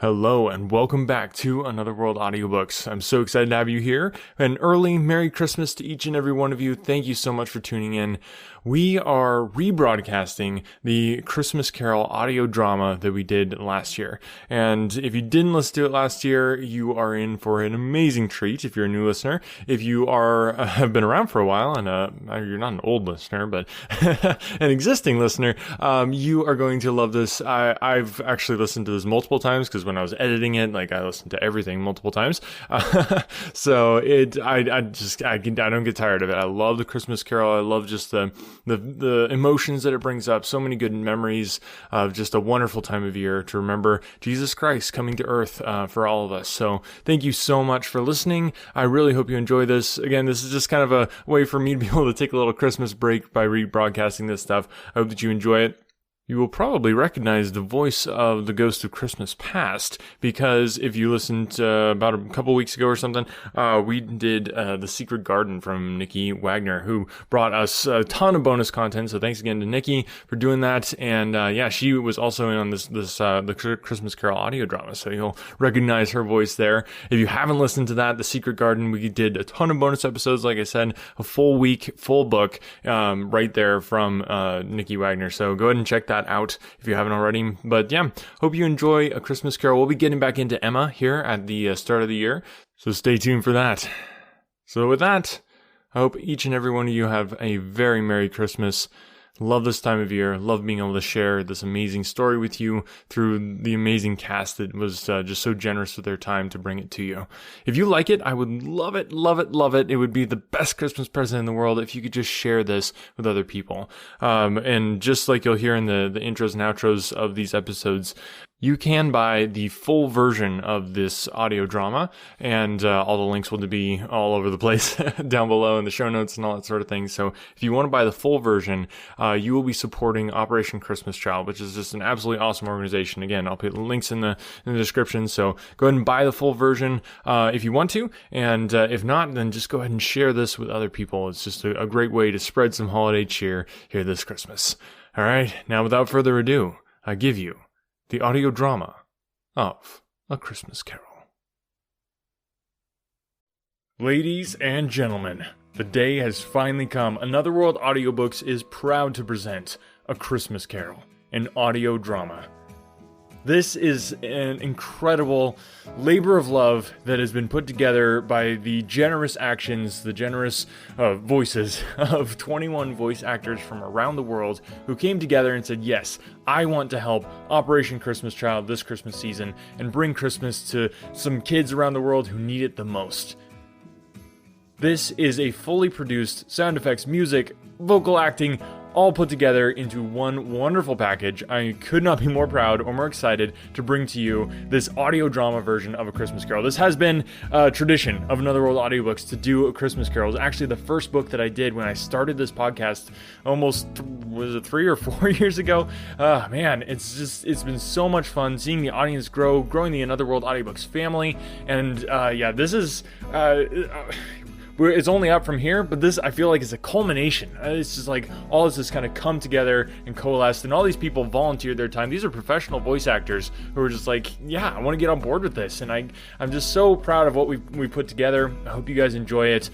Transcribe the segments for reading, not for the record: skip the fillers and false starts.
Hello and welcome back to Another World Audiobooks. I'm so excited to have you here. An early Merry Christmas to each and every one of you. Thank you so much for tuning in. We are rebroadcasting the Christmas Carol audio drama that we did last year. And if you didn't listen to it last year, you are in for an amazing treat if you're a new listener. If you have been around for a while and you're not an old listener, but an existing listener, you are going to love this. I've actually listened to this multiple times because when I was editing it, I listened to everything multiple times. So I don't get tired of it. I love the Christmas Carol. I love just the emotions that it brings up. So many good memories of just a wonderful time of year to remember Jesus Christ coming to earth for all of us. So thank you so much for listening. I really hope you enjoy this. Again, this is just kind of a way for me to be able to take a little Christmas break by rebroadcasting this stuff. I hope that you enjoy it. You will probably recognize the voice of the Ghost of Christmas Past, because if you listened about a couple weeks ago or something, we did The Secret Garden from Nikki Wagner, who brought us a ton of bonus content. So thanks again to Nikki for doing that. And she was also in on the Christmas Carol audio drama, so you'll recognize her voice there. If you haven't listened to that, The Secret Garden, we did a ton of bonus episodes, like I said, a full week, full book, right there from Nikki Wagner. So go ahead and check that out if you haven't already. But yeah, hope you enjoy A Christmas Carol. We'll be getting back into Emma here at the start of the year, so stay tuned for that. So with that, I hope each and every one of you have a very Merry Christmas. Love this time of year. Love being able to share this amazing story with you through the amazing cast that was just so generous with their time to bring it to you. If you like it, I would love it, love it, love it. It would be the best Christmas present in the world if you could just share this with other people. And just like you'll hear in the intros and outros of these episodes, you can buy the full version of this audio drama, and all the links will be all over the place down below in the show notes and all that sort of thing. So if you want to buy the full version, you will be supporting Operation Christmas Child, which is just an absolutely awesome organization. Again, I'll put links in the description, so go ahead and buy the full version if you want to, and if not, then just go ahead and share this with other people. It's just a great way to spread some holiday cheer here this Christmas. All right, now without further ado, I give you the audio drama of A Christmas Carol. Ladies and gentlemen, the day has finally come. Another World Audiobooks is proud to present A Christmas Carol, an audio drama. This is an incredible labor of love that has been put together by the generous actions, the generous voices of 21 voice actors from around the world who came together and said, yes, I want to help Operation Christmas Child this Christmas season and bring Christmas to some kids around the world who need it the most. This is a fully produced sound effects, music, vocal acting, all put together into one wonderful package. I could not be more proud or more excited to bring to you this audio drama version of A Christmas Carol. This has been a tradition of Another World Audiobooks to do A Christmas Carol. It was actually the first book that I did when I started this podcast almost, was it 3 or 4 years ago? Man, it's been so much fun seeing the audience grow, growing the Another World Audiobooks family. And this is... it's only up from here, but this, I feel like, is a culmination. It's just like all this has kind of come together and coalesced, and all these people volunteered their time. These are professional voice actors who are just like, yeah, I want to get on board with this, and I'm just so proud of what we put together. I hope you guys enjoy it.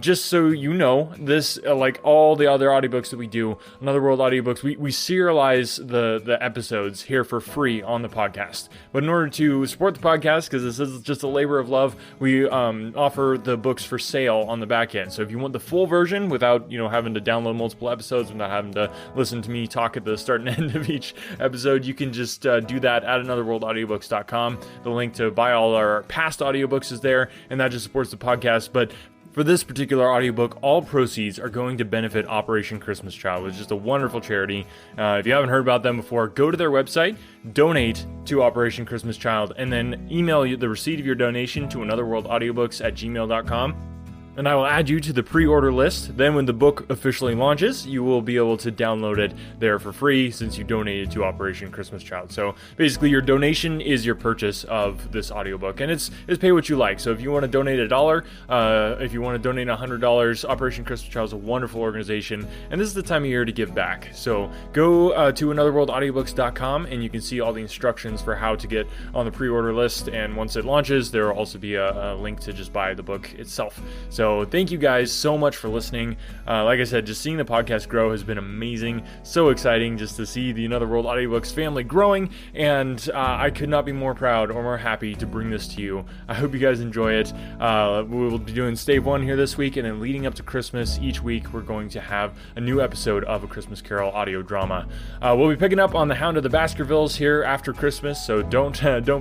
Just so you know, this, like all the other audiobooks that we do, Another World Audiobooks, we serialize the episodes here for free on the podcast. But in order to support the podcast, because this is just a labor of love, we offer the books for sale on the back end. So if you want the full version without having to download multiple episodes, without having to listen to me talk at the start and end of each episode, you can just do that at anotherworldaudiobooks.com. The link to buy all our past audiobooks is there, and that just supports the podcast. But for this particular audiobook, all proceeds are going to benefit Operation Christmas Child, which is just a wonderful charity. If you haven't heard about them before, go to their website, donate to Operation Christmas Child, and then email the receipt of your donation to anotherworldaudiobooks@gmail.com. and I will add you to the pre-order list. Then when the book officially launches, you will be able to download it there for free since you donated to Operation Christmas Child. So basically your donation is your purchase of this audiobook, and it's pay what you like. So if you want to donate $1, if you want to donate $100, Operation Christmas Child is a wonderful organization, and this is the time of year to give back. So go to anotherworldaudiobooks.com and you can see all the instructions for how to get on the pre-order list, and once it launches, there will also be a link to just buy the book itself. So thank you guys so much for listening. Like I said, just seeing the podcast grow has been amazing. So exciting just to see the Another World Audiobooks family growing, and I could not be more proud or more happy to bring this to you. I hope you guys enjoy it. We will be doing Stave 1 here this week, and then leading up to Christmas, each week we're going to have a new episode of A Christmas Carol audio drama. We'll be picking up on The Hound of the Baskervilles here after Christmas, so don't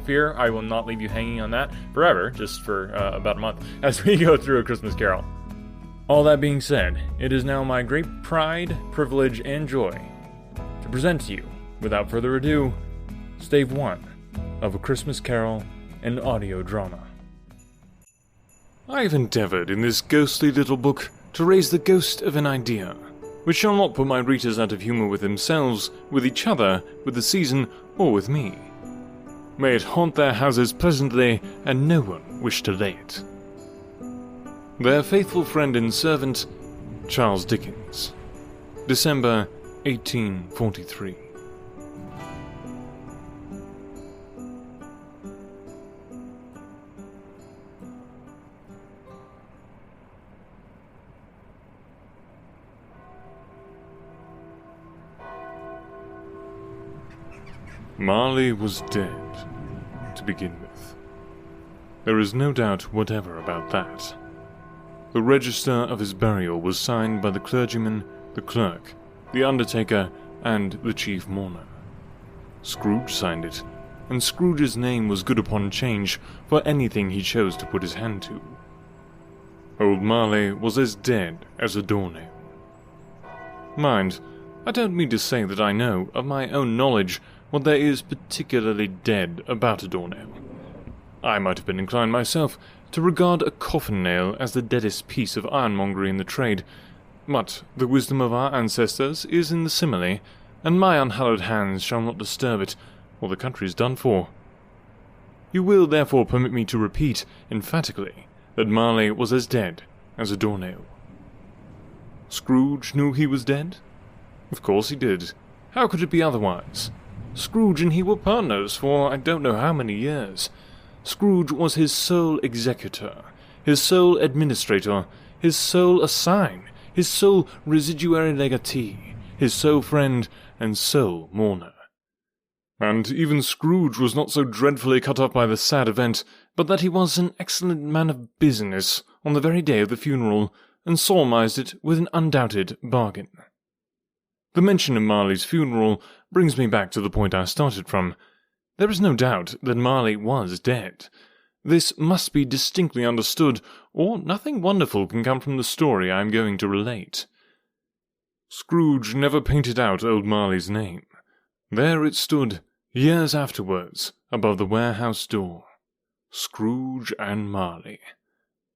fear. I will not leave you hanging on that forever, just for about a month as we go through A Christmas Carol. All that being said, it is now my great pride, privilege, and joy to present to you, without further ado, Stave 1 of A Christmas Carol, an audio drama. I have endeavoured in this ghostly little book to raise the ghost of an idea, which shall not put my readers out of humour with themselves, with each other, with the season, or with me. May it haunt their houses pleasantly, and no one wish to lay it. Their faithful friend and servant, Charles Dickens. December 1843. Marley was dead, to begin with. There is no doubt whatever about that. The register of his burial was signed by the clergyman, the clerk, the undertaker, and the chief mourner. Scrooge signed it, and Scrooge's name was good upon change for anything he chose to put his hand to. Old Marley was as dead as a doornail. Mind, I don't mean to say that I know, of my own knowledge, what there is particularly dead about a doornail. I might have been inclined myself to regard a coffin nail as the deadest piece of ironmongery in the trade, but the wisdom of our ancestors is in the simile, and my unhallowed hands shall not disturb it, or the country is done for. You will therefore permit me to repeat, emphatically, that Marley was as dead as a doornail. Scrooge knew he was dead? Of course he did. How could it be otherwise? Scrooge and he were partners for I don't know how many years. Scrooge was his sole executor, his sole administrator, his sole assign, his sole residuary legatee, his sole friend, and sole mourner. And even Scrooge was not so dreadfully cut up by the sad event, but that he was an excellent man of business on the very day of the funeral, and solemnized it with an undoubted bargain. The mention of Marley's funeral brings me back to the point I started from. There is no doubt that Marley was dead. This must be distinctly understood, or nothing wonderful can come from the story I am going to relate. Scrooge never painted out old Marley's name. There it stood, years afterwards, above the warehouse door. Scrooge and Marley.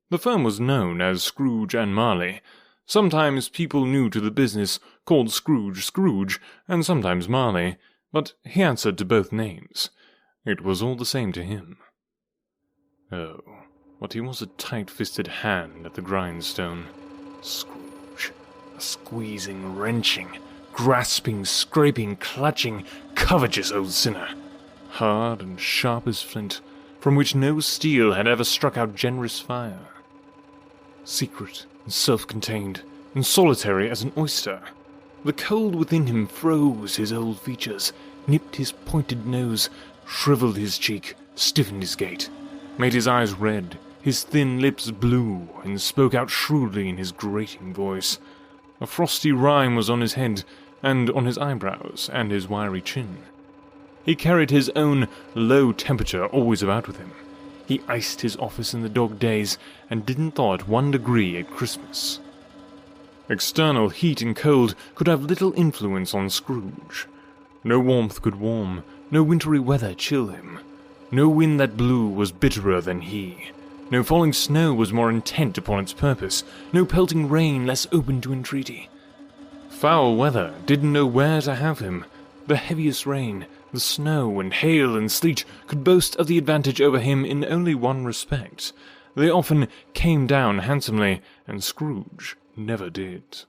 The firm was known as Scrooge and Marley. Sometimes people new to the business called Scrooge Scrooge, and sometimes Marley, but he answered to both names. It was all the same to him. Oh, but he was a tight-fisted hand at the grindstone. Scrooge. A squeezing, wrenching, grasping, scraping, clutching, covetous old sinner. Hard and sharp as flint, from which no steel had ever struck out generous fire. Secret and self-contained, and solitary as an oyster. The cold within him froze his old features, nipped his pointed nose, shriveled his cheek, stiffened his gait, made his eyes red, his thin lips blue, and spoke out shrewdly in his grating voice. A frosty rime was on his head, and on his eyebrows, and his wiry chin. He carried his own low temperature always about with him. He iced his office in the dog days, and didn't thaw at 1 degree at Christmas. External heat and cold could have little influence on Scrooge. No warmth could warm, no wintry weather chill him. No wind that blew was bitterer than he. No falling snow was more intent upon its purpose, no pelting rain less open to entreaty. Foul weather didn't know where to have him. The heaviest rain, the snow and hail and sleet could boast of the advantage over him in only one respect. They often came down handsomely, and Scrooge never did.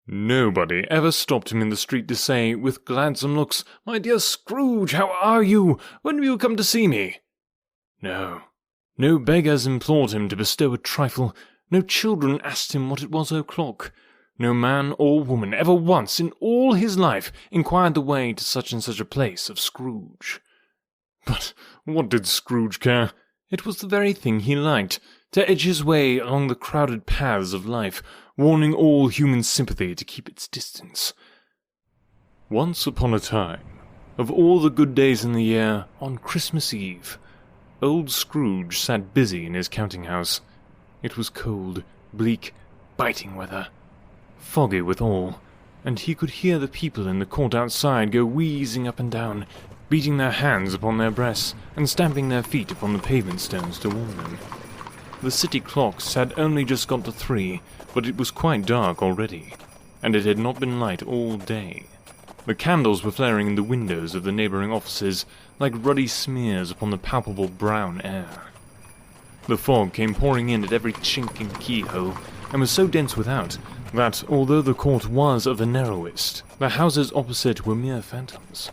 Nobody ever stopped him in the street to say, with gladsome looks, "My dear Scrooge, how are you? When will you come to see me?" No. No beggars implored him to bestow a trifle. No children asked him what it was o'clock. No man or woman ever once in all his life inquired the way to such and such a place of Scrooge. But what did Scrooge care? It was the very thing he liked, to edge his way along the crowded paths of life, warning all human sympathy to keep its distance. Once upon a time, of all the good days in the year, on Christmas Eve, old Scrooge sat busy in his counting-house. It was cold, bleak, biting weather, foggy withal, and he could hear the people in the court outside go wheezing up and down, beating their hands upon their breasts and stamping their feet upon the pavement stones to warm them. The city clocks had only just got to 3, but it was quite dark already, and it had not been light all day. The candles were flaring in the windows of the neighbouring offices like ruddy smears upon the palpable brown air. The fog came pouring in at every chink and keyhole, and was so dense without that, although the court was of the narrowest, the houses opposite were mere phantoms.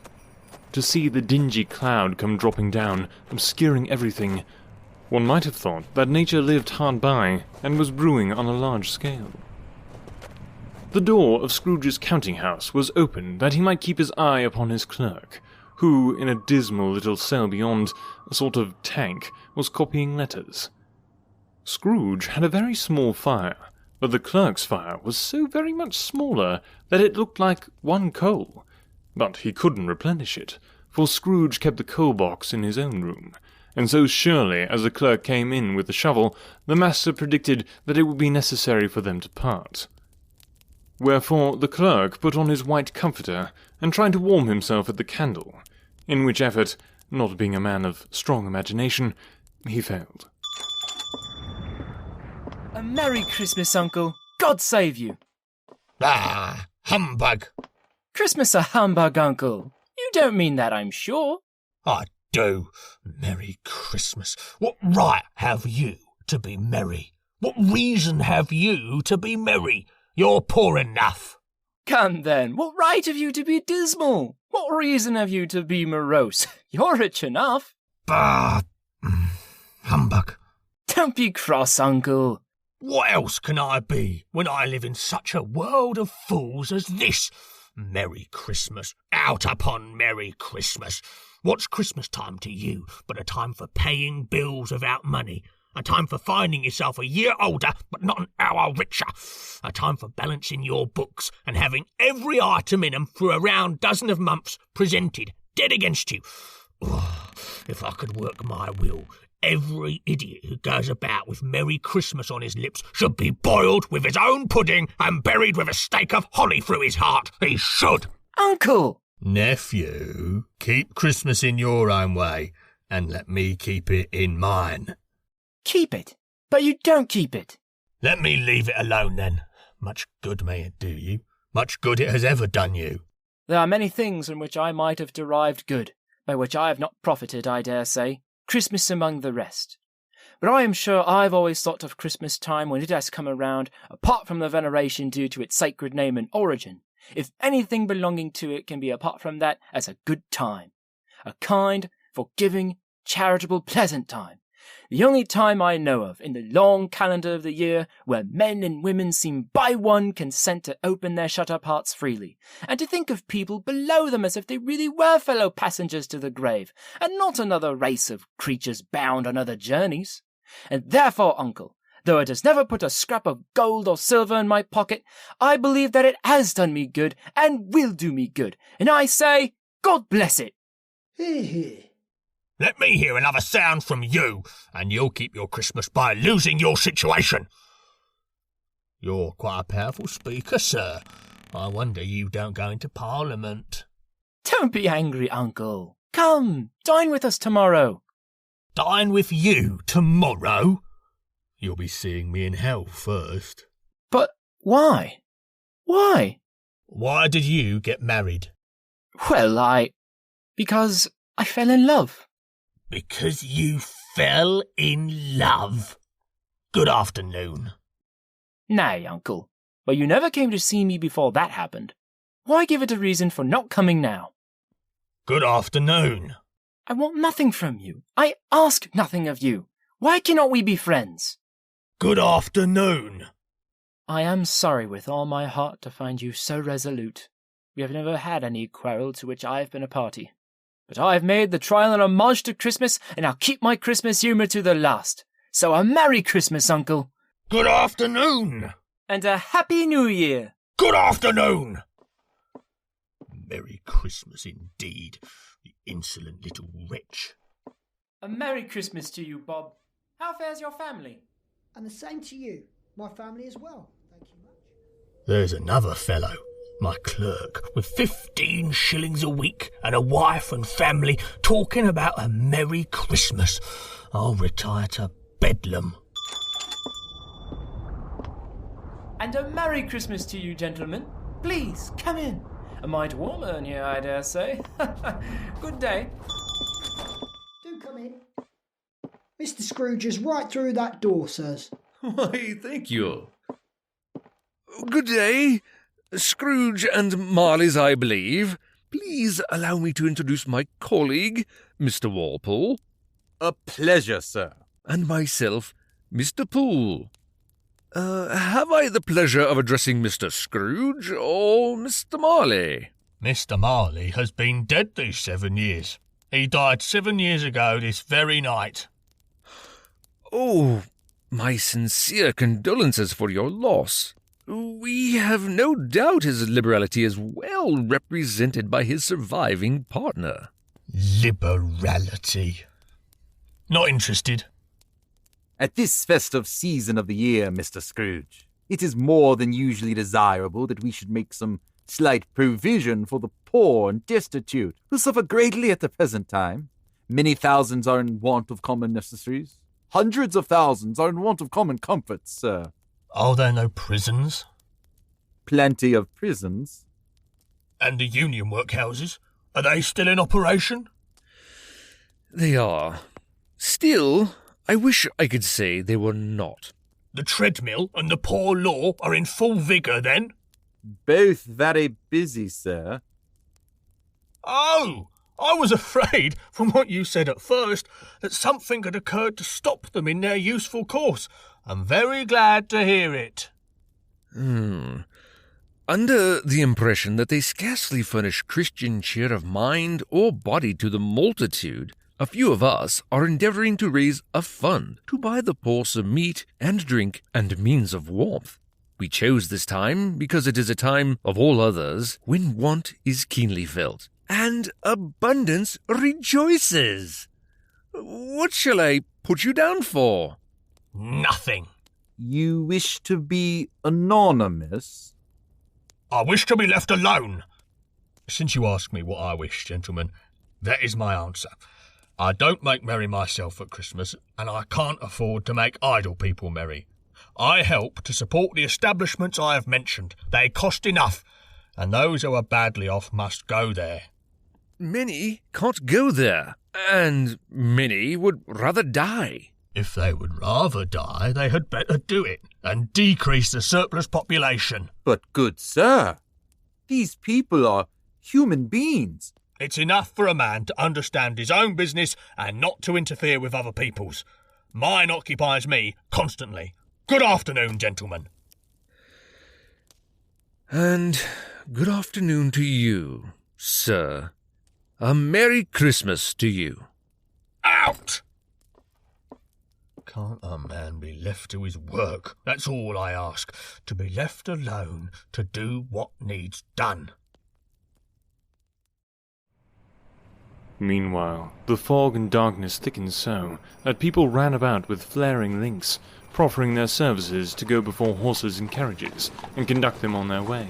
To see the dingy cloud come dropping down, obscuring everything, one might have thought that nature lived hard by and was brewing on a large scale. The door of Scrooge's counting-house was open that he might keep his eye upon his clerk, who, in a dismal little cell beyond, a sort of tank, was copying letters. Scrooge had a very small fire, but the clerk's fire was so very much smaller that it looked like one coal. But he couldn't replenish it, for Scrooge kept the coal-box in his own room, and so surely as the clerk came in with the shovel, the master predicted that it would be necessary for them to part. Wherefore the clerk put on his white comforter and tried to warm himself at the candle, in which effort, not being a man of strong imagination, he failed. A Merry Christmas, Uncle. God save you. Ah, humbug. Christmas a humbug, Uncle. You don't mean that, I'm sure. I do. Merry Christmas. What right have you to be merry? What reason have you to be merry? You're poor enough. Come then, what right have you to be dismal? What reason have you to be morose? You're rich enough. Bah, humbug. Don't be cross, Uncle. What else can I be when I live in such a world of fools as this? Merry Christmas, out upon Merry Christmas. What's Christmas time to you but a time for paying bills without money? A time for finding yourself a year older but not an hour richer? A time for balancing your books and having every item in them through a round dozen of months presented, dead against you? Oh, if I could work my will, every idiot who goes about with Merry Christmas on his lips should be boiled with his own pudding and buried with a stake of holly through his heart. He should. Uncle! Nephew, keep Christmas in your own way and let me keep it in mine. Keep it, but you don't keep it. Let me leave it alone then. Much good may it do you. Much good it has ever done you. There are many things from which I might have derived good, by which I have not profited, I dare say, Christmas among the rest. But I am sure I've always thought of Christmas time when it has come around, apart from the veneration due to its sacred name and origin, if anything belonging to it can be apart from that, as a good time. A kind, forgiving, charitable, pleasant time. The only time I know of in the long calendar of the year where men and women seem by one consent to open their shut-up hearts freely, and to think of people below them as if they really were fellow passengers to the grave, and not another race of creatures bound on other journeys. And therefore, Uncle, though it has never put a scrap of gold or silver in my pocket, I believe that it has done me good, and will do me good, and I say, God bless it. Let me hear another sound from you, and you'll keep your Christmas by losing your situation. You're quite a powerful speaker, sir. I wonder you don't go into Parliament. Don't be angry, Uncle. Come, dine with us tomorrow. Dine with you tomorrow? You'll be seeing me in hell first. But why? Why? Why did you get married? Well, because I fell in love. Because you fell in love. Good afternoon. Nay, Uncle. But you never came to see me before that happened. Why give it a reason for not coming now? Good afternoon. I want nothing from you. I ask nothing of you. Why cannot we be friends? Good afternoon. I am sorry with all my heart to find you so resolute. We have never had any quarrel to which I have been a party. But I have made the trial an homage to Christmas, and I'll keep my Christmas humour to the last. So a Merry Christmas, Uncle. Good afternoon. And a Happy New Year. Good afternoon. Merry Christmas indeed, the insolent little wretch. A Merry Christmas to you, Bob. How fares your family? And the same to you, my family as well. Thank you much. There's another fellow, my clerk, with 15 shillings a week and a wife and family, talking about a Merry Christmas. I'll retire to Bedlam. And a Merry Christmas to you, gentlemen. Please, come in. A mite warmer in here, I dare say. Good day. Do come in. Mr. Scrooge is right through that door, sirs. Why, thank you. Good day. Scrooge and Marley's, I believe. Please allow me to introduce my colleague, Mr. Walpole. A pleasure, sir. And myself, Mr. Poole. Have I the pleasure of addressing Mr. Scrooge or Mr. Marley? Mr. Marley has been dead these 7 years. He died 7 years ago this very night. Oh, my sincere condolences for your loss. We have no doubt his liberality is well represented by his surviving partner. Liberality. Not interested. At this festive season of the year, Mr. Scrooge, it is more than usually desirable that we should make some slight provision for the poor and destitute, who suffer greatly at the present time. Many thousands are in want of common necessaries. Hundreds of thousands are in want of common comforts, sir. Are there no prisons? Plenty of prisons. And the union workhouses? Are they still in operation? They are. Still, I wish I could say they were not. The treadmill and the poor law are in full vigour, then? Both very busy, sir. Oh! I was afraid, from what you said at first, that something had occurred to stop them in their useful course. I'm very glad to hear it. Under the impression that they scarcely furnish Christian cheer of mind or body to the multitude, a few of us are endeavouring to raise a fund to buy the poor some meat and drink and means of warmth. We chose this time because it is a time of all others when want is keenly felt, and abundance rejoices. What shall I put you down for? Nothing. You wish to be anonymous? I wish to be left alone. Since you ask me what I wish, gentlemen, that is my answer. I don't make merry myself at Christmas, and I can't afford to make idle people merry. I help to support the establishments I have mentioned. They cost enough, and those who are badly off must go there. Many can't go there, and many would rather die. If they would rather die, they had better do it, and decrease the surplus population. But, good sir, these people are human beings. It's enough for a man to understand his own business and not to interfere with other people's. Mine occupies me constantly. Good afternoon, gentlemen. And good afternoon to you, sir. A Merry Christmas to you. Out! Can't a man be left to his work? That's all I ask. To be left alone to do what needs done. Meanwhile, the fog and darkness thickened so that people ran about with flaring links, proffering their services to go before horses and carriages and conduct them on their way.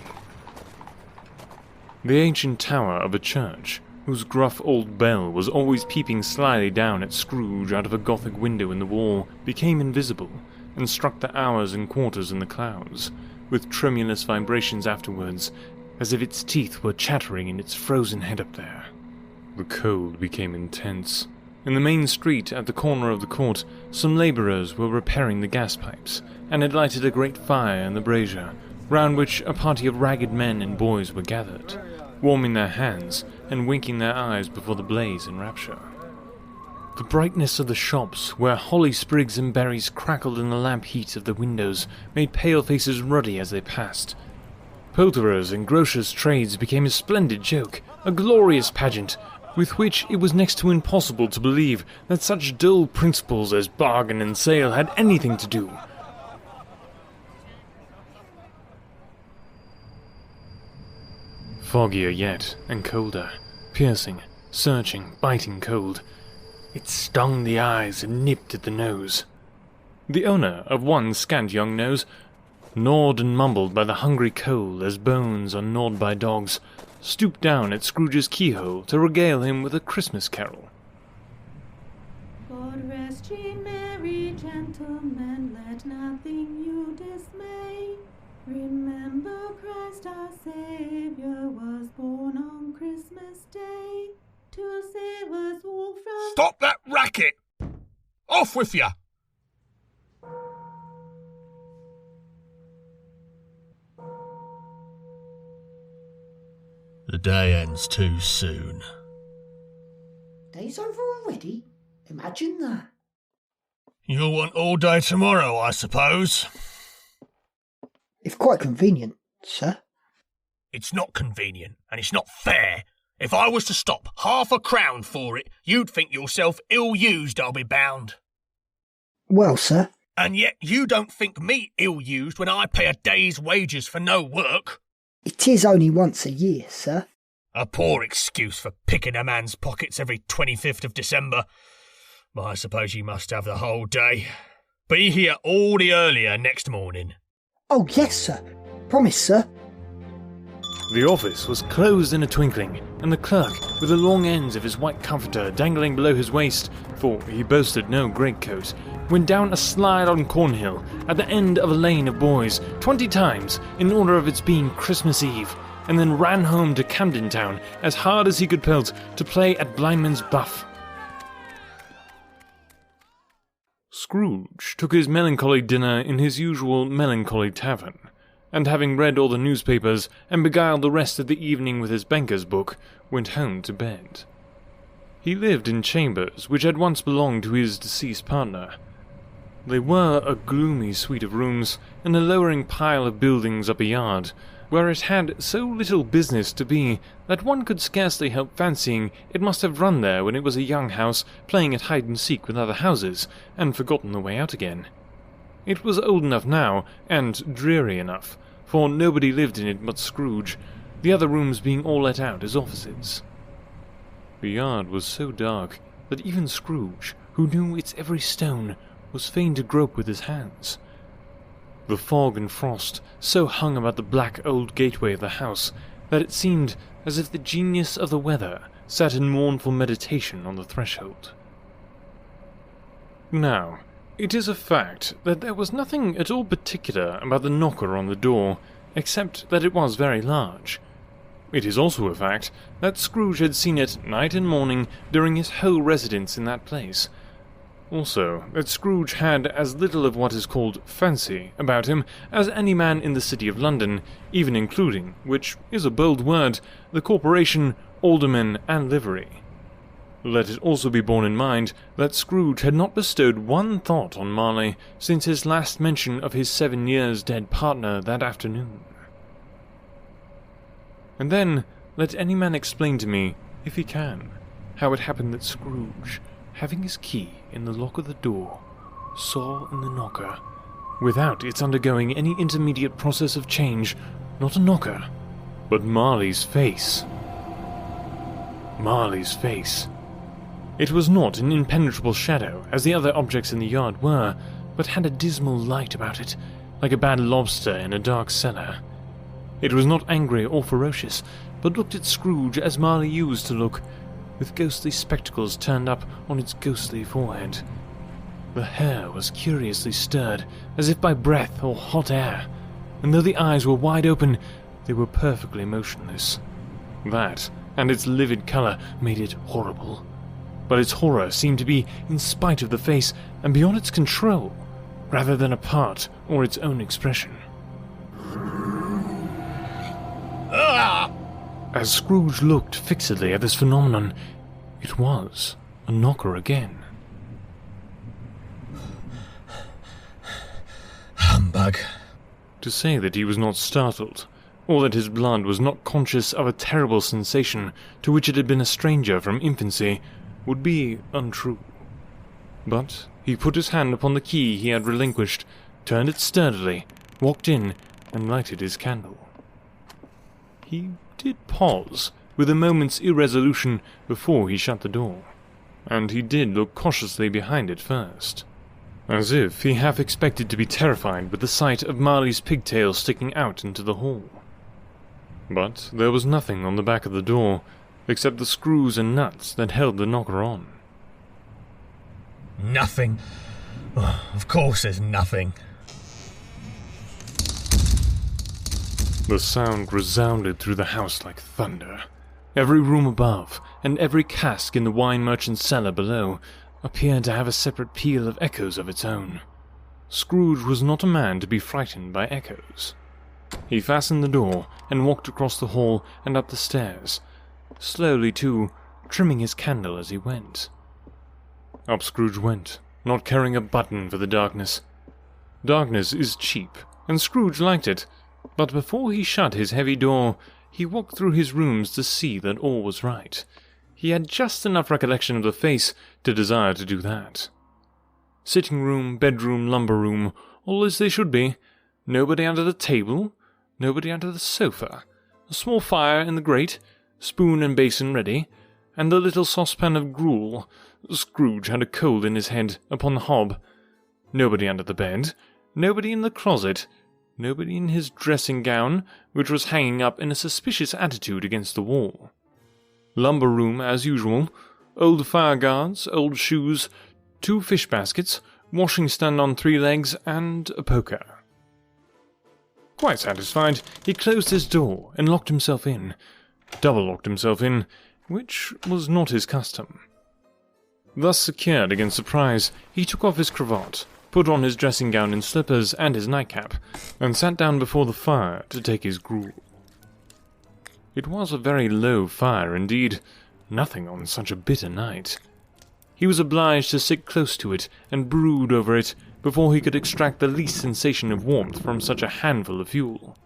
The ancient tower of a church, whose gruff old bell was always peeping slyly down at Scrooge out of a Gothic window in the wall, became invisible and struck the hours and quarters in the clouds, with tremulous vibrations afterwards, as if its teeth were chattering in its frozen head up there. The cold became intense. In the main street at the corner of the court, some labourers were repairing the gas pipes, and had lighted a great fire in the brazier, round which a party of ragged men and boys were gathered, warming their hands and winking their eyes before the blaze in rapture. The brightness of the shops, where holly sprigs and berries crackled in the lamp heat of the windows, made pale faces ruddy as they passed. Poulterers' and grocers' trades became a splendid joke, a glorious pageant, with which it was next to impossible to believe that such dull principles as bargain and sale had anything to do. Foggier yet, and colder, piercing, searching, biting cold. It stung the eyes and nipped at the nose. The owner of one scant young nose, gnawed and mumbled by the hungry coal as bones are gnawed by dogs, stooped down at Scrooge's keyhole to regale him with a Christmas carol. God rest ye merry gentlemen, let nothing you dismay. Remember Christ our Saviour was born on Christmas Day to save us all from... Stop that racket! Off with you! The day ends too soon. Day's over already? Imagine that. You'll want all day tomorrow, I suppose. If quite convenient, sir. It's not convenient, and it's not fair. If I was to stop £0.50 for it, you'd think yourself ill-used, I'll be bound. Well, sir. And yet you don't think me ill-used when I pay a day's wages for no work. It is only once a year, sir. A poor excuse for picking a man's pockets every 25th of December. But I suppose you must have the whole day. Be here all the earlier next morning. Oh, yes, sir. Promise, sir. The office was closed in a twinkling, and the clerk, with the long ends of his white comforter dangling below his waist, for he boasted no greatcoat, went down a slide on Cornhill at the end of a lane of boys 20 times in order of its being Christmas Eve, and then ran home to Camden Town as hard as he could pelt to play at Blindman's Buff. Scrooge took his melancholy dinner in his usual melancholy tavern, and having read all the newspapers and beguiled the rest of the evening with his banker's book, went home to bed. He lived in chambers which had once belonged to his deceased partner. They were a gloomy suite of rooms and a lowering pile of buildings up a yard, where it had so little business to be that one could scarcely help fancying it must have run there when it was a young house playing at hide-and-seek with other houses, and forgotten the way out again. It was old enough now, and dreary enough, for nobody lived in it but Scrooge, the other rooms being all let out as offices. The yard was so dark that even Scrooge, who knew its every stone, was fain to grope with his hands. The fog and frost so hung about the black old gateway of the house that it seemed as if the genius of the weather sat in mournful meditation on the threshold. Now, it is a fact that there was nothing at all particular about the knocker on the door, except that it was very large. It is also a fact that Scrooge had seen it night and morning during his whole residence in that place. Also, that Scrooge had as little of what is called fancy about him as any man in the City of London, even including, which is a bold word, the corporation, aldermen, and livery. Let it also be borne in mind that Scrooge had not bestowed one thought on Marley since his last mention of his 7 years dead partner that afternoon. And then, let any man explain to me, if he can, how it happened that Scrooge, having his key in the lock of the door, saw in the knocker, without its undergoing any intermediate process of change, not a knocker, but Marley's face. Marley's face. It was not an impenetrable shadow, as the other objects in the yard were, but had a dismal light about it, like a bad lobster in a dark cellar. It was not angry or ferocious, but looked at Scrooge as Marley used to look, with ghostly spectacles turned up on its ghostly forehead. The hair was curiously stirred, as if by breath or hot air, and though the eyes were wide open, they were perfectly motionless. That, and its livid colour, made it horrible. But its horror seemed to be in spite of the face and beyond its control, rather than a part or its own expression. As Scrooge looked fixedly at this phenomenon, it was a knocker again. Humbug. To say that he was not startled, or that his blood was not conscious of a terrible sensation to which it had been a stranger from infancy, would be untrue. But he put his hand upon the key he had relinquished, turned it sturdily, walked in, and lighted his candle. He did pause, with a moment's irresolution, before he shut the door, and he did look cautiously behind it first, as if he half expected to be terrified with the sight of Marley's pigtail sticking out into the hall. But there was nothing on the back of the door, except the screws and nuts that held the knocker on. Nothing. Oh, of course there's nothing. The sound resounded through the house like thunder. Every room above, and every cask in the wine merchant's cellar below, appeared to have a separate peal of echoes of its own. Scrooge was not a man to be frightened by echoes. He fastened the door, and walked across the hall and up the stairs, slowly too, trimming his candle as he went. Up Scrooge went, not caring a button for the darkness. Darkness is cheap, and Scrooge liked it, but before he shut his heavy door, he walked through his rooms to see that all was right. He had just enough recollection of the face to desire to do that. Sitting room, bedroom, lumber room, all as they should be. Nobody under the table, nobody under the sofa. A small fire in the grate, spoon and basin ready, and the little saucepan of gruel. Scrooge had a cold in his head upon the hob. Nobody under the bed, nobody in the closet, nobody in his dressing gown, which was hanging up in a suspicious attitude against the wall. Lumber room as usual, old fire guards, old shoes, 2 fish baskets, washing stand on 3 legs, and a poker. Quite satisfied, he closed his door and locked himself in. Double-locked himself in, which was not his custom. Thus secured against surprise, he took off his cravat, put on his dressing gown and slippers and his nightcap, and sat down before the fire to take his gruel. It was a very low fire indeed, nothing on such a bitter night. He was obliged to sit close to it and brood over it before he could extract the least sensation of warmth from such a handful of fuel.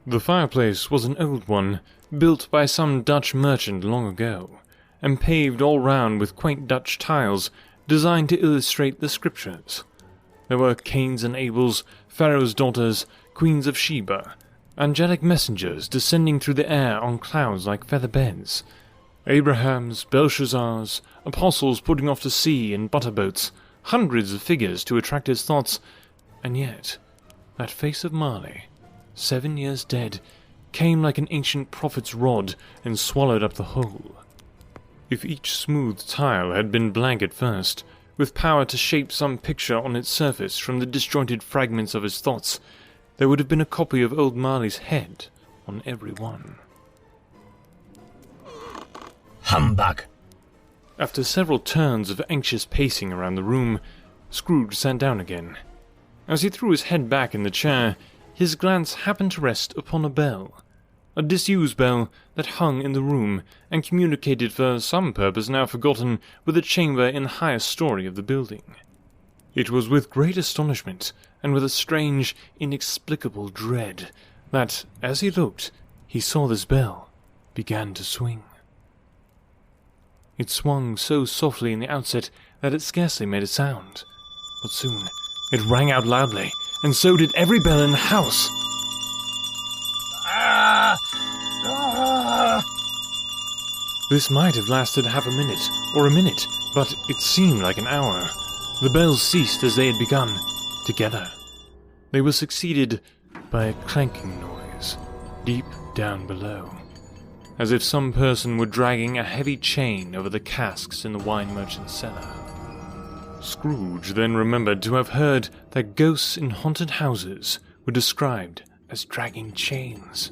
The fireplace was an old one, built by some Dutch merchant long ago, and paved all round with quaint Dutch tiles designed to illustrate the scriptures. There were Cains and Abels, Pharaoh's daughters, queens of Sheba, angelic messengers descending through the air on clouds like feather beds, Abrahams, Belshazzars, apostles putting off to sea in butterboats, hundreds of figures to attract his thoughts, and yet that face of Marley, 7 years dead, came like an ancient prophet's rod and swallowed up the whole. If each smooth tile had been blank at first, with power to shape some picture on its surface from the disjointed fragments of his thoughts, there would have been a copy of old Marley's head on every one. Humbug. After several turns of anxious pacing around the room, Scrooge sat down again. As he threw his head back in the chair, his glance happened to rest upon a bell, a disused bell that hung in the room and communicated for some purpose now forgotten with a chamber in the highest story of the building. It was with great astonishment, and with a strange, inexplicable dread, that, as he looked, he saw this bell began to swing. It swung so softly in the outset that it scarcely made a sound, but soon it rang out loudly, and so did every bell in the house. This might have lasted half a minute, or a minute, but it seemed like an hour. The bells ceased as they had begun, together. They were succeeded by a clanking noise, deep down below. as if some person were dragging a heavy chain over the casks in the wine merchant's cellar. Scrooge then remembered to have heard that ghosts in haunted houses were described as dragging chains.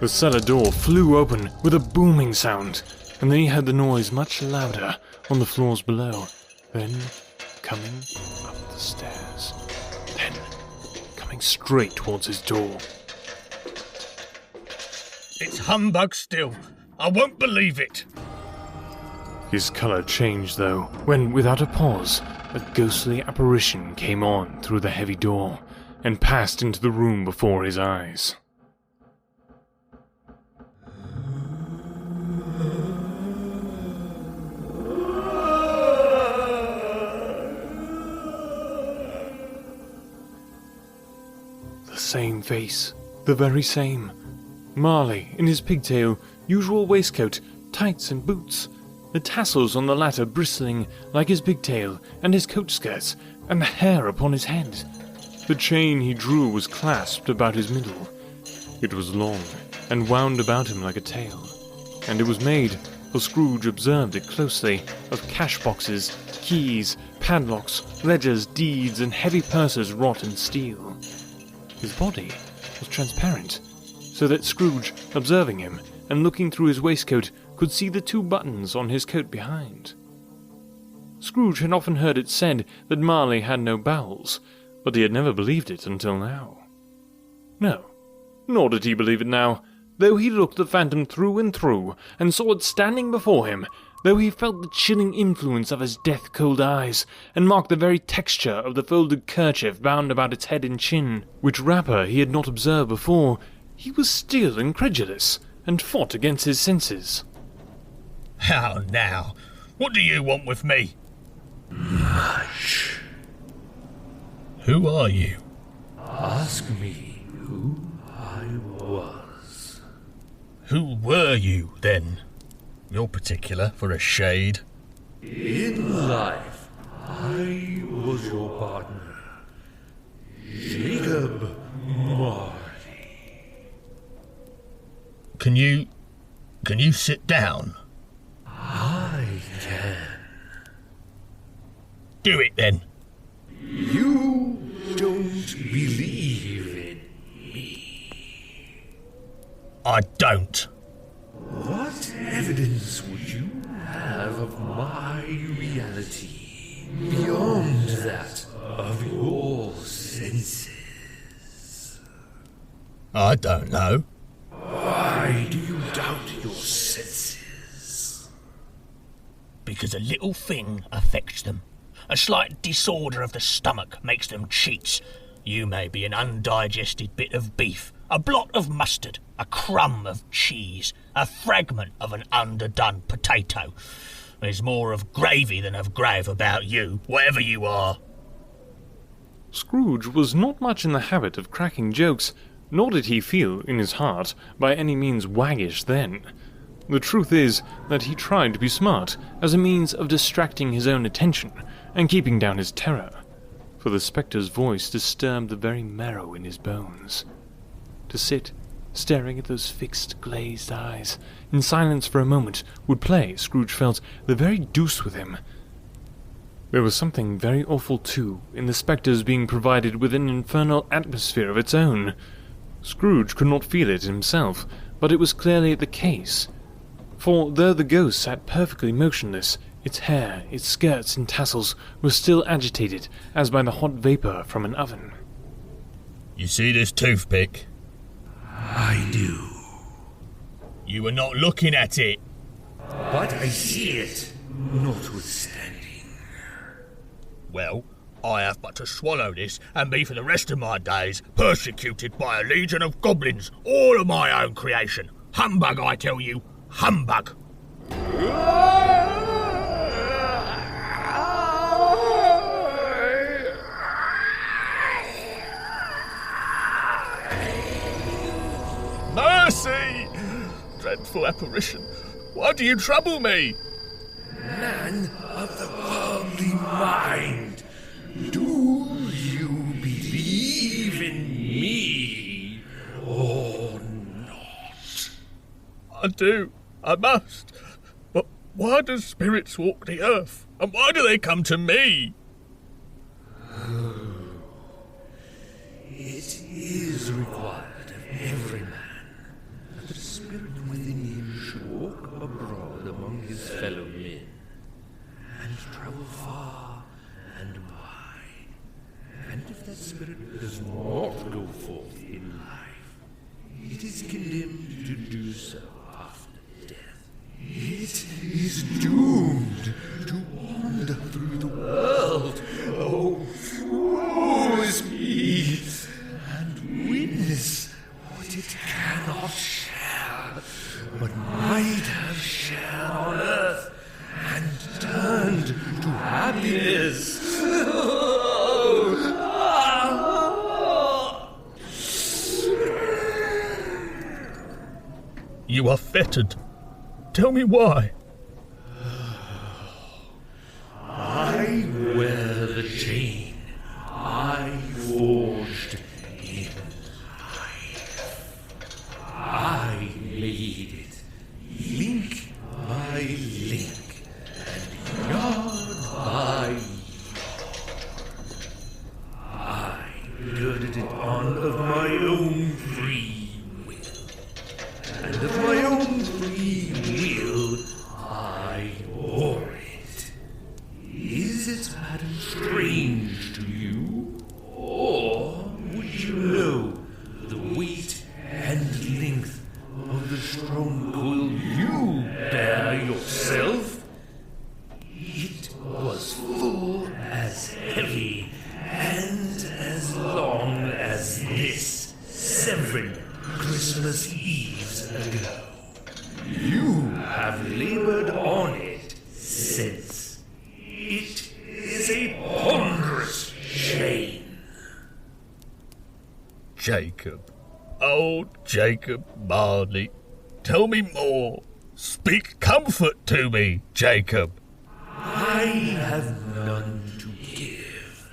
The cellar door flew open with a booming sound, and then he heard the noise much louder on the floors below, then coming up the stairs, then coming straight towards his door. It's humbug still. I won't believe it. His colour changed, though, when, without a pause, a ghostly apparition came on through the heavy door and passed into the room before his eyes. The same face, the very same. Marley in his pigtail, usual waistcoat, tights and boots, the tassels on the latter bristling like his pigtail and his coat skirts, and the hair upon his head. The chain he drew was clasped about his middle. It was long, and wound about him like a tail, and it was made, for Scrooge observed it closely, of cash boxes, keys, padlocks, ledgers, deeds, and heavy purses wrought in steel. His body was transparent, so that Scrooge, observing him, and looking through his waistcoat, could see the 2 buttons on his coat behind. Scrooge had often heard it said that Marley had no bowels, but he had never believed it until now. No, nor did he believe it now, though he looked the phantom through and through, and saw it standing before him, though he felt the chilling influence of his death-cold eyes, and marked the very texture of the folded kerchief bound about its head and chin, which wrapper he had not observed before. He was still incredulous, and fought against his senses. How now? What do you want with me? Much. Who are you? Ask me who I was. Who were you, then? You're particular for a shade. In life, I was your partner, Jacob Marley. Can you sit down? I can. Do it then. You don't believe in me. I don't. What evidence would you have of my reality beyond that of your senses? I don't know. Why do you doubt your senses? Because a little thing affects them. A slight disorder of the stomach makes them cheats. You may be an undigested bit of beef, a blot of mustard, a crumb of cheese, a fragment of an underdone potato. There's more of gravy than of grave about you, whatever you are. Scrooge was not much in the habit of cracking jokes, nor did he feel, in his heart, by any means waggish then. The truth is that he tried to be smart, as a means of distracting his own attention, and keeping down his terror, for the spectre's voice disturbed the very marrow in his bones. To sit, staring at those fixed, glazed eyes, in silence for a moment, would play, Scrooge felt, the very deuce with him. There was something very awful, too, in the spectre's being provided with an infernal atmosphere of its own. Scrooge could not feel it himself, but it was clearly the case. For though the ghost sat perfectly motionless, its hair, its skirts and tassels were still agitated as by the hot vapour from an oven. You see this toothpick? I do. You were not looking at it. But I see it, notwithstanding. Well, I have but to swallow this and be for the rest of my days persecuted by a legion of goblins, all of my own creation. Humbug, I tell you, humbug. Mercy! Dreadful apparition, why do you trouble me? Man of the worldly mind, do you believe in me or not? I do. I must. But why do spirits walk the earth? And why do they come to me? It is required of every man that the spirit within him should walk abroad among his fellow men, and travel far and wide. And if that spirit does not go forth in life, it is condemned to do so after death. It is doomed to wander through the world. Oh, woe is me! And witness what it cannot share, but might have shared on earth, and turned to happiness. You are fettered. Tell me why. I wear the chain I forged in life. I made it link by link and yard by yard. I girded it on of my own free will, and of my own free will I wore it. Is its pattern strange to you? Or would you know the weight and length of the strong coil you bear yourself? It was full as heavy and as long as this 7 Christmas Eves ago. You have labored on it since. It is a ponderous chain. Jacob. Oh, Jacob Marley. Tell me more. Speak comfort to me, Jacob. I have none to give.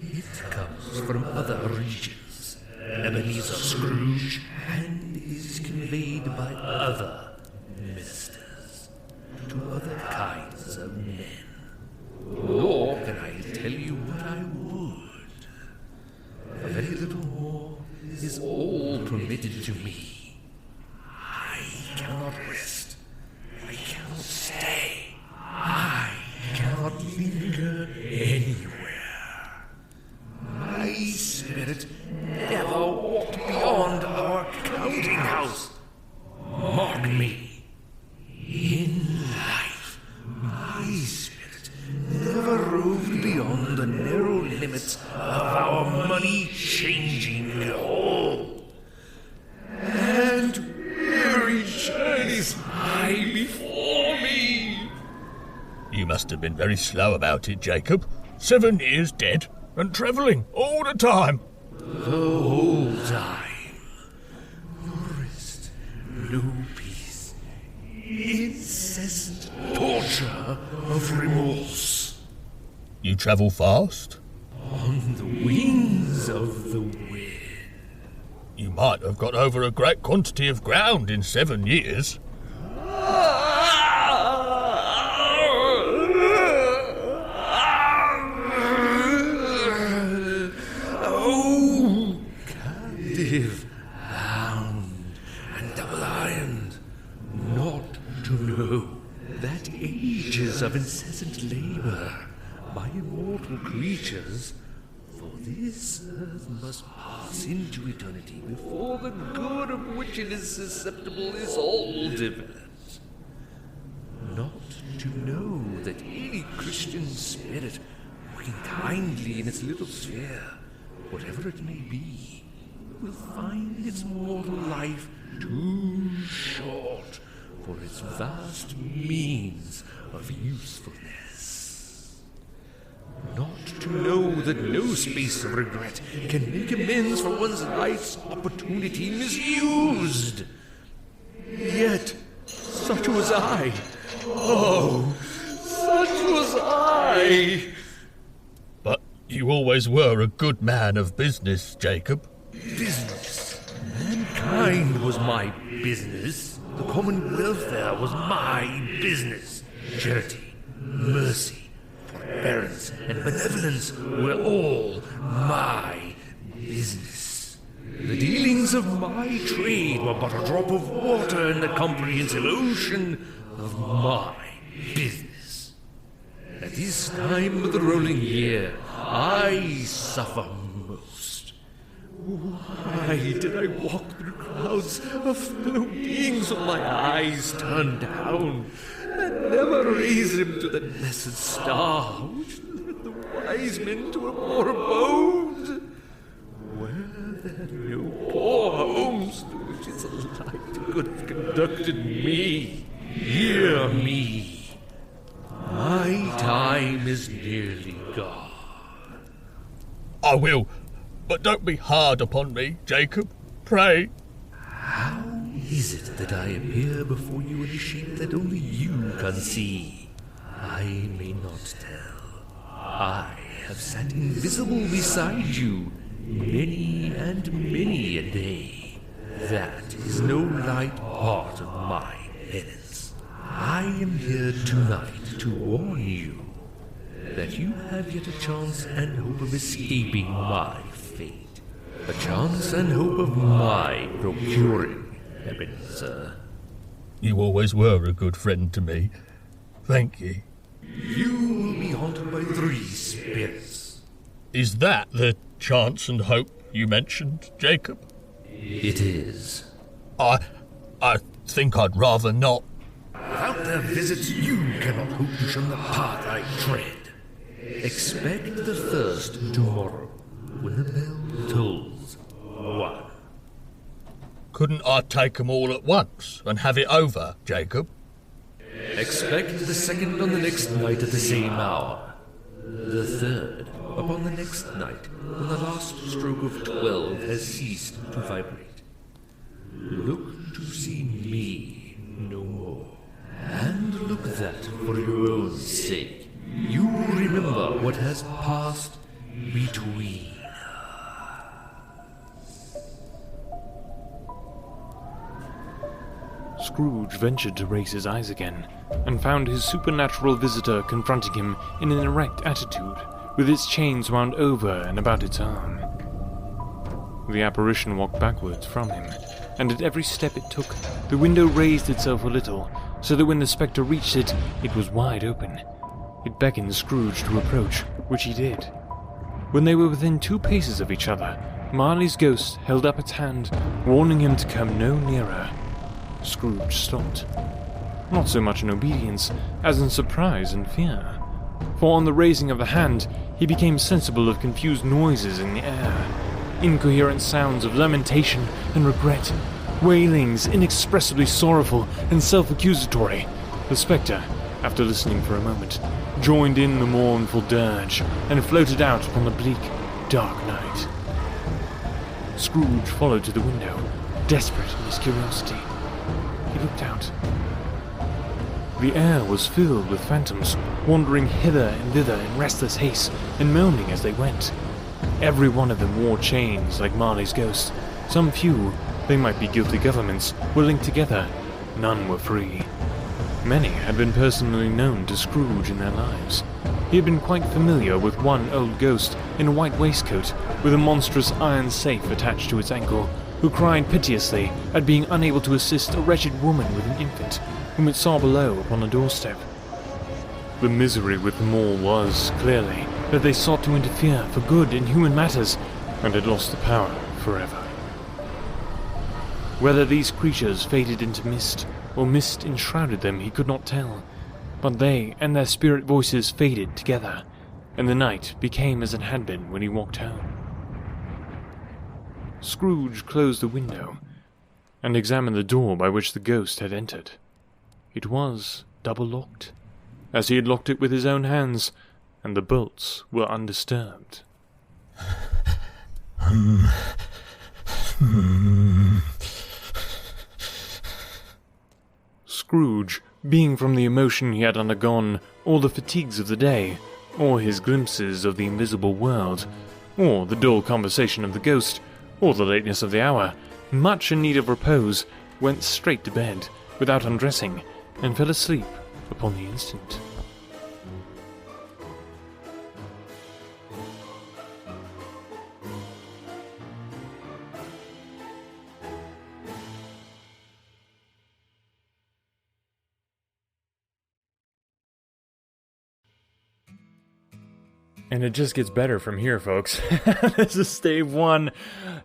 It comes from other regions, Ebenezer Scrooge, and is conveyed by other ministers to other kinds of men. Nor can I tell you what I would. A very little more is all permitted to me. I cannot rest. I cannot stay. I cannot linger anywhere. My spirit never walked beyond our counting house. Mark me. In life, my spirit never roved beyond the narrow limits of our money-changing hall. And weary journeys lie before me. You must have been very slow about it, Jacob. 7 years dead and travelling all the time. The whole time. No rest, no peace. Incessant torture of remorse. You travel fast? On the wings of the wind. You might have got over a great quantity of ground in 7 years. Oh, captive, bound, and double-ironed, not to know that ages of incessant labour by immortal creatures, for this earth must pass into eternity before the good of which it is susceptible is all developed. Not to know that any Christian spirit, working kindly in its little sphere, whatever it may be, will find its mortal life too short for its vast means of usefulness. Not to know that no space of regret can make amends for one's life's opportunity misused. Yet, such was I. Oh, such was I. But you always were a good man of business, Jacob. Business. Mankind was my business. The common welfare was my business. Charity, mercy, forbearance, and benevolence were all my business. The dealings of my trade were but a drop of water in the comprehensive ocean of my business. At this time of the rolling year, I suffer most. Why did I walk through crowds of fellow beings with my eyes turned down, and never raise them to the blessed star which led the wise men to a more abode? Were there no poor homes to which its light could have conducted me? Hear me. My time is nearly gone. I will, but don't be hard upon me, Jacob. Pray. How is it that I appear before you in a shape that only you can see? I may not tell. I have sat invisible beside you many and many a day. That is no light part of my penance. I am here tonight to warn you that you have yet a chance and hope of escaping my fate. A chance and hope of my procuring, Ebenezer. You always were a good friend to me. Thank you. You will be haunted by 3 spirits. Is that the chance and hope you mentioned, Jacob? It is. I think I'd rather not. Without their visits, you cannot hope to shun the path I tread. Expect the first tomorrow, when the bell tolls 1. Couldn't I take 'em all at once and have it over, Jacob? Expect the second on the next night at the same hour. The third upon the next night, when the last stroke of 12 has ceased to vibrate. Look to see me no more. And look that, for your own sake, you will remember what has passed between. Scrooge ventured to raise his eyes again, and found his supernatural visitor confronting him in an erect attitude, with its chains wound over and about its arm. The apparition walked backwards from him, and at every step it took, the window raised itself a little, so that when the spectre reached it, it was wide open. It beckoned Scrooge to approach, which he did. When they were within 2 paces of each other, Marley's ghost held up its hand, warning him to come no nearer. Scrooge stopped. Not so much in obedience, as in surprise and fear. For on the raising of the hand, he became sensible of confused noises in the air, incoherent sounds of lamentation and regret, wailings inexpressibly sorrowful and self-accusatory. The spectre, after listening for a moment, joined in the mournful dirge, and floated out upon the bleak, dark night. Scrooge followed to the window, desperate in his curiosity. He looked out. The air was filled with phantoms, wandering hither and thither in restless haste, and moaning as they went. Every one of them wore chains like Marley's ghost. Some few, they might be guilty governments, were linked together. None were free. Many had been personally known to Scrooge in their lives. He had been quite familiar with one old ghost in a white waistcoat, with a monstrous iron safe attached to its ankle, who cried piteously at being unable to assist a wretched woman with an infant, whom it saw below upon the doorstep. The misery with them all was, clearly, that they sought to interfere for good in human matters, and had lost the power forever. Whether these creatures faded into mist, or mist enshrouded them, he could not tell, but they and their spirit voices faded together, and the night became as it had been when he walked home. Scrooge closed the window, and examined the door by which the ghost had entered. It was double-locked, as he had locked it with his own hands, and the bolts were undisturbed. Scrooge, being from the emotion he had undergone, or the fatigues of the day, or his glimpses of the invisible world, or the dull conversation of the ghost, or the lateness of the hour, much in need of repose, went straight to bed, without undressing, and fell asleep upon the instant. And it just gets better from here, folks. This is Stave 1.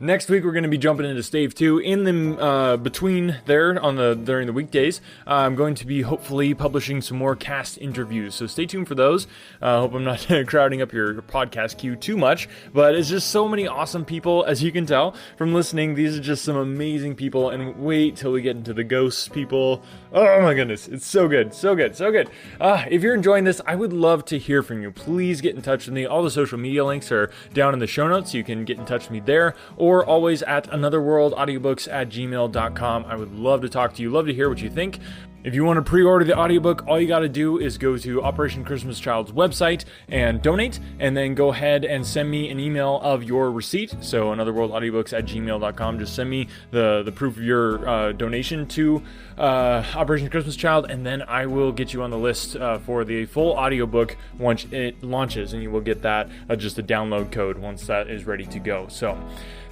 Next week, we're going to be jumping into Stave 2. In the between there, during the weekdays, I'm going to be hopefully publishing some more cast interviews. So stay tuned for those. Hope I'm not crowding up your podcast queue too much. But it's just so many awesome people, as you can tell from listening. These are just some amazing people. And wait till we get into the ghosts people. Oh my goodness, it's so good, so good, so good. If you're enjoying this, I would love to hear from you. Please get in touch with me. All the social media links are down in the show notes. You can get in touch with me there, or always at anotherworldaudiobooks@gmail.com. I would love to talk to you, love to hear what you think. If you want to pre-order the audiobook, all you got to do is go to Operation Christmas Child's website and donate, and then go ahead and send me an email of your receipt. So anotherworldaudiobooks@gmail.com. Just send me the proof of your donation to Operation Christmas Child, and then I will get you on the list for the full audiobook once it launches, and you will get that just a download code once that is ready to go. So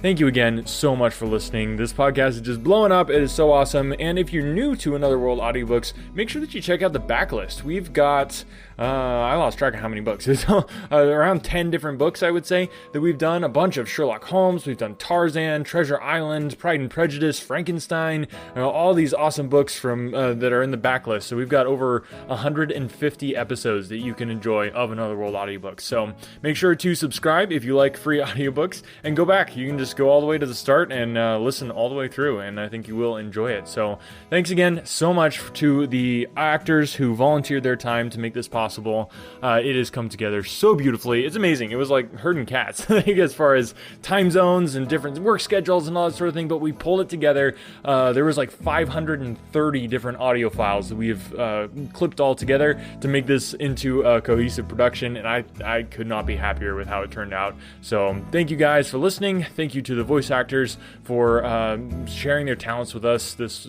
thank you again so much for listening. This podcast is just blowing up. It is so awesome. And if you're new to Another World Audiobooks, make sure that you check out the backlist. We've got, I lost track of how many books. It's around 10 different books, I would say, that we've done. A bunch of Sherlock Holmes. We've done Tarzan, Treasure Island, Pride and Prejudice, Frankenstein, all these awesome books from that are in the backlist. So we've got over 150 episodes that you can enjoy of Another World Audiobooks. So make sure to subscribe if you like free audiobooks, and go back. You can just go all the way to the start and listen all the way through, and I think you will enjoy it. So thanks again so much to the actors who volunteered their time to make this possible. It has come together so beautifully. It's amazing. It was like herding cats as far as time zones and different work schedules and all that sort of thing, but we pulled it together. There was like 530 different audio files that we've clipped all together to make this into a cohesive production, and I could not be happier with how it turned out. So thank you guys for listening. Thank you to the voice actors for sharing their talents with us. This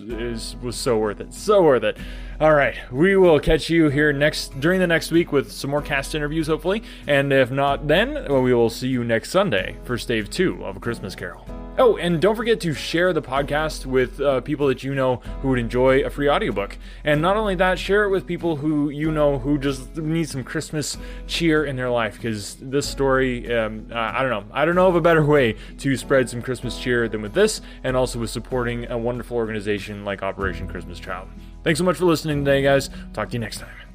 was so worth it. So worth it. All right, we will catch you here during the next week with some more cast interviews, hopefully. And if not, then we will see you next Sunday for Stave 2 of A Christmas Carol. Oh, and don't forget to share the podcast with people that you know who would enjoy a free audiobook. And not only that, share it with people who you know who just need some Christmas cheer in their life, because this story, I don't know of a better way to spread some Christmas cheer than with this, and also with supporting a wonderful organization like Operation Christmas Child. Thanks so much for listening today, guys. Talk to you next time.